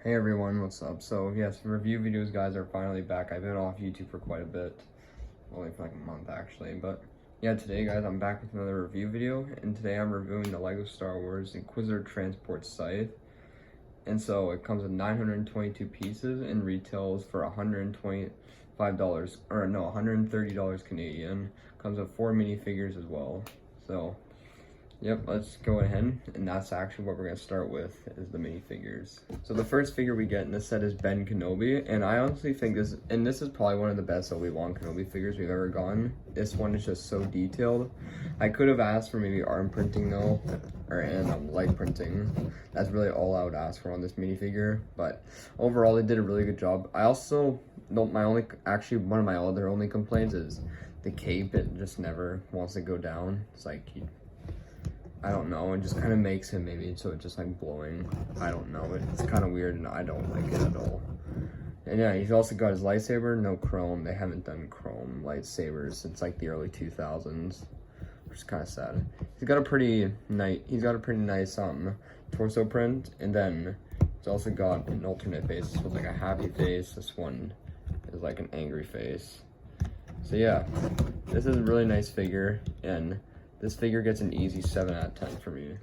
Hey everyone, what's up? So yes, review videos guys are finally back. I've been off YouTube for quite a bit, only for like a month actually, but yeah, today guys I'm back with another review video, and today I'm reviewing the LEGO Star Wars Inquisitor Transport Scythe. And so it comes with 922 pieces and retails for $125, or no, $130 Canadian. Comes with 4 minifigures as well. So yep, let's go ahead, and that's actually what we're gonna start with, is the minifigures. So the first figure we get in this set is Ben Kenobi, and I honestly think this is probably one of the best Obi-Wan Kenobi figures we've ever gotten. This one is just so detailed. I could have asked for maybe arm printing though, and light printing. That's really all I would ask for on this minifigure, but overall they did a really good job. I also don't, one of my other only complaints is the cape. It just never wants to go down. It's like I don't know, it just kind of makes him maybe so it's just like blowing. I don't know, it's kind of weird and I don't like it at all. And yeah, he's also got his lightsaber, no chrome. They haven't done chrome lightsabers since like the early 2000s, which is kind of sad. He's got a pretty nice torso print, and then he's also got an alternate face with like a happy face. This one is like an angry face. So yeah, this is a really nice figure, and this figure gets an easy 7 out of 10 for me.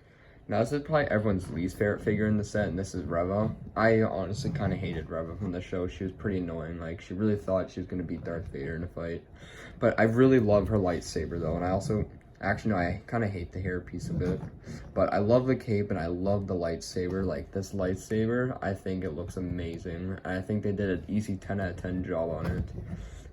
Now this is probably everyone's least favorite figure in the set, and this is Reva. I honestly kind of hated Reva from the show. She was pretty annoying. Like, she really thought she was going to beat Darth Vader in a fight. But I really love her lightsaber though, and I also, actually no, I kind of hate the hair piece a bit. But I love the cape and I love the lightsaber. Like, this lightsaber, I think it looks amazing. I think they did an easy 10 out of 10 job on it.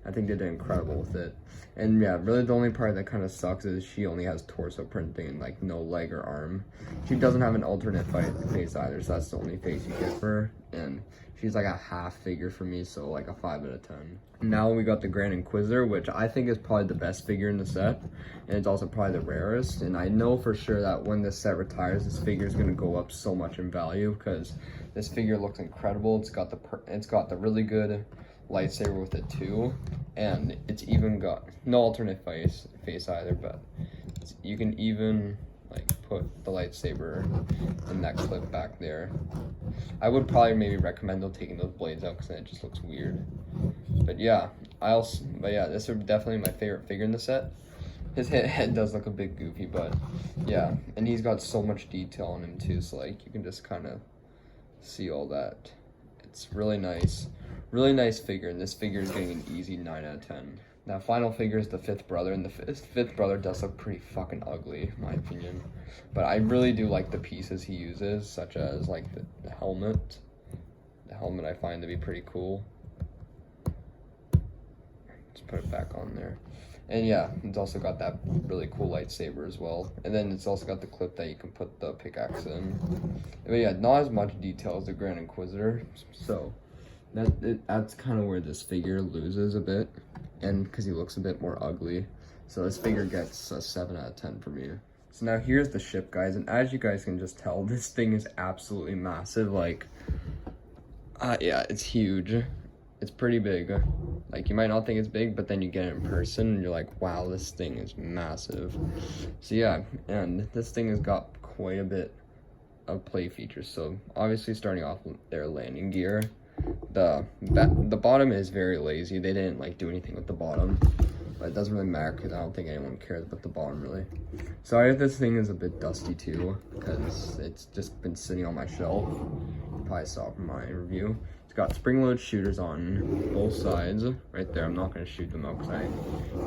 I think they did incredible with it. And yeah, really the only part that kind of sucks is she only has torso printing and like no leg or arm. She doesn't have an alternate face either, so that's the only face you get for her. And she's like a half figure for me, so like a 5 out of 10. Now we got the Grand Inquisitor, which I think is probably the best figure in the set. And it's also probably the rarest. And I know for sure that when this set retires, this figure is going to go up so much in value, because this figure looks incredible. It's got the really good lightsaber with it too, and it's even got no alternate face either, but you can even like put the lightsaber in that clip back there. I would probably maybe recommend though taking those blades out, because then it just looks weird. But yeah, this is definitely my favorite figure in the set. His head does look a bit goofy, but yeah, and he's got so much detail on him too, so like you can just kind of see all that. It's really nice. Really nice figure, and this figure is getting an easy 9 out of 10. Now, final figure is the fifth brother, and the fifth brother does look pretty fucking ugly, in my opinion. But I really do like the pieces he uses, such as like the helmet. The helmet I find to be pretty cool. Let's put it back on there. And yeah, it's also got that really cool lightsaber as well. And then it's also got the clip that you can put the pickaxe in. But yeah, not as much detail as the Grand Inquisitor, so that's kind of where this figure loses a bit, and because he looks a bit more ugly. So this figure gets a 7 out of 10 for me. So now here's the ship, guys, and as you guys can just tell, this thing is absolutely massive. Like, yeah, it's huge. It's pretty big. Like, you might not think it's big, but then you get it in person and you're like, wow, this thing is massive. So yeah, and this thing has got quite a bit of play features. So obviously, starting off with their landing gear, the bottom is very lazy. They didn't like do anything with the bottom, but it doesn't really matter because I don't think anyone cares about the bottom really. Sorry if this thing is a bit dusty too, because it's just been sitting on my shelf. You probably saw from my review. It's got spring-loaded shooters on both sides right there. I'm not going to shoot them out because I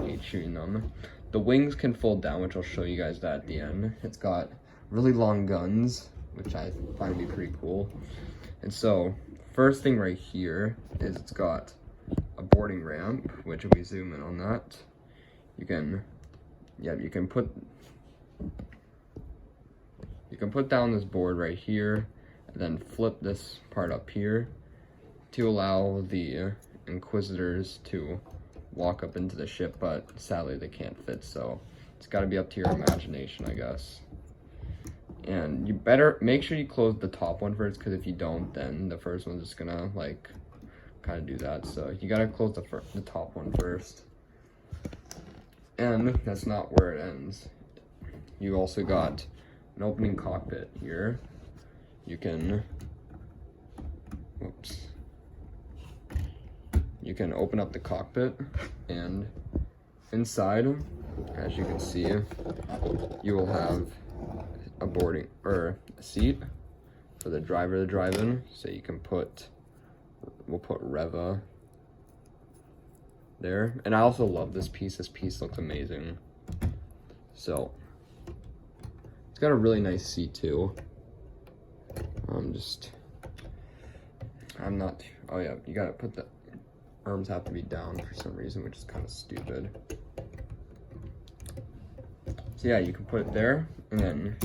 hate shooting them. The wings can fold down, which I'll show you guys that at the end. It's got really long guns, which I find to be pretty cool. And so first thing right here is it's got a boarding ramp, which if we zoom in on that, you can put down this board right here, and then flip this part up here to allow the Inquisitors to walk up into the ship, but sadly they can't fit, so it's got to be up to your imagination, I guess. And you better make sure you close the top one first, because if you don't, then the first one's just gonna like kind of do that. So you gotta close the top one first. And that's not where it ends. You also got an opening cockpit here. You can you can open up the cockpit, and inside, as you can see, you will have a boarding or a seat for the driver to drive in. So you can we'll put Reva there. And I also love this piece. This piece looks amazing. So it's got a really nice seat too. Oh yeah, you gotta put the arms have to be down for some reason, which is kind of stupid. So yeah, you can put it there, and then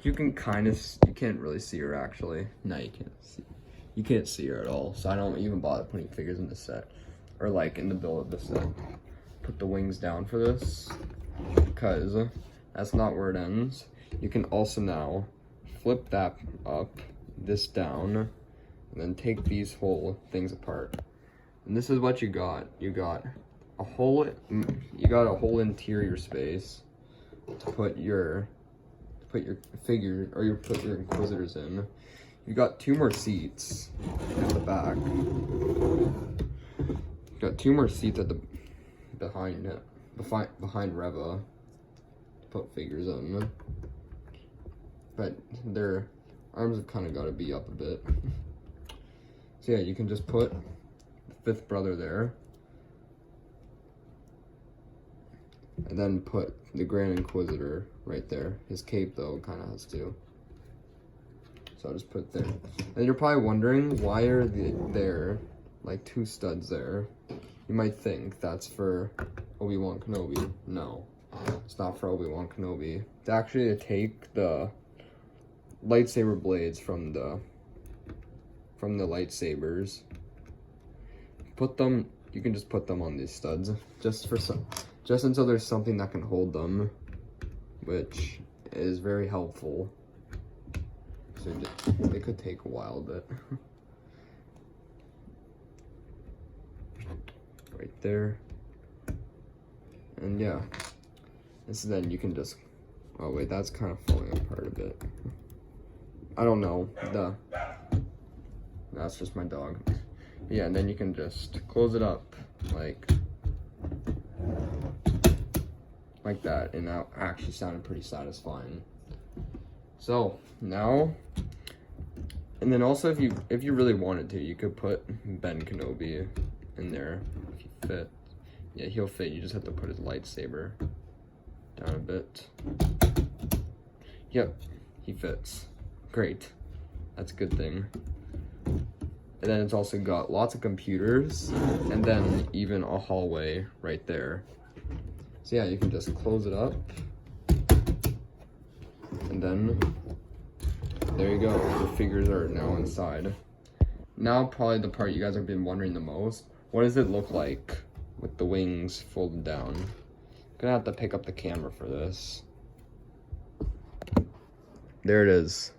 you can't really see her actually. No, you can't see her at all. So I don't even bother putting figures in the set, or like in the build of the set. Put the wings down for this, because that's not where it ends. You can also now flip that up, this down, and then take these whole things apart. And this is what you got. You got a whole interior space to put your figure, or put your Inquisitors in. You got 2 more seats at the back. You got 2 more seats at the behind Reva to put figures in. But their arms have kind of got to be up a bit. So yeah, you can just put the 5th brother there, and then put the Grand Inquisitor right there. His cape though kind of has to. So I'll just put it there. And you're probably wondering, why are there like 2 studs there? You might think that's for Obi-Wan Kenobi. No, it's not for Obi-Wan Kenobi. It's actually to take the lightsaber blades from the lightsabers. You can just put them on these studs, just until there's something that can hold them, which is very helpful. So it could take a while, but right there. And yeah, this then you can just, oh wait, that's kind of falling apart a bit. I don't know, that's just my dog. Yeah, and then you can just close it up like that, and that actually sounded pretty satisfying. So now, and then also if you really wanted to, you could put Ben Kenobi in there if you fit. Yeah, he'll fit. You just have to put his lightsaber down a bit. Yep, he fits. Great. That's a good thing. And then it's also got lots of computers, and then even a hallway right there. So yeah, you can just close it up, and then there you go. The figures are now inside. Now probably the part you guys have been wondering the most. What does it look like with the wings folded down? I'm gonna have to pick up the camera for this. There it is.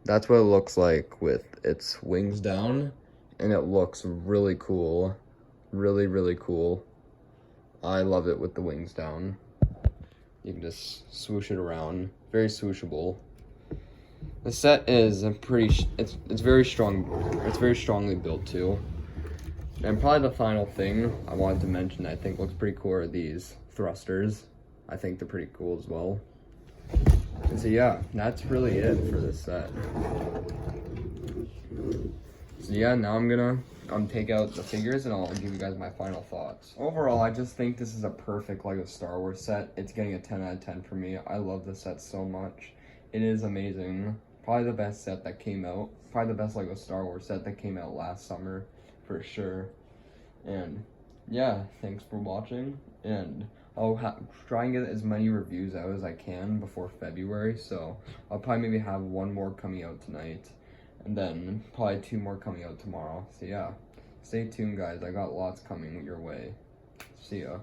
That's what it looks like with its wings down, and it looks really cool. Really, really cool. I love it with the wings down. You can just swoosh it around. Very swooshable. The set is it's very strong. It's very strongly built too. And probably the final thing I wanted to mention that I think looks pretty cool are these thrusters. I think they're pretty cool as well. And so yeah, that's really it for this set. So yeah, now I'm gonna take out the figures and I'll give you guys my final thoughts. Overall, I just think this is a perfect LEGO Star Wars set. It's getting a 10 out of 10 for me. I love this set so much. It is amazing. Probably the best set that came out. Probably the best LEGO Star Wars set that came out last summer, for sure. And yeah, thanks for watching. And I'll try and get as many reviews out as I can before February. So I'll probably maybe have 1 more coming out tonight, and then probably 2 more coming out tomorrow. So yeah, stay tuned guys, I got lots coming your way. See ya.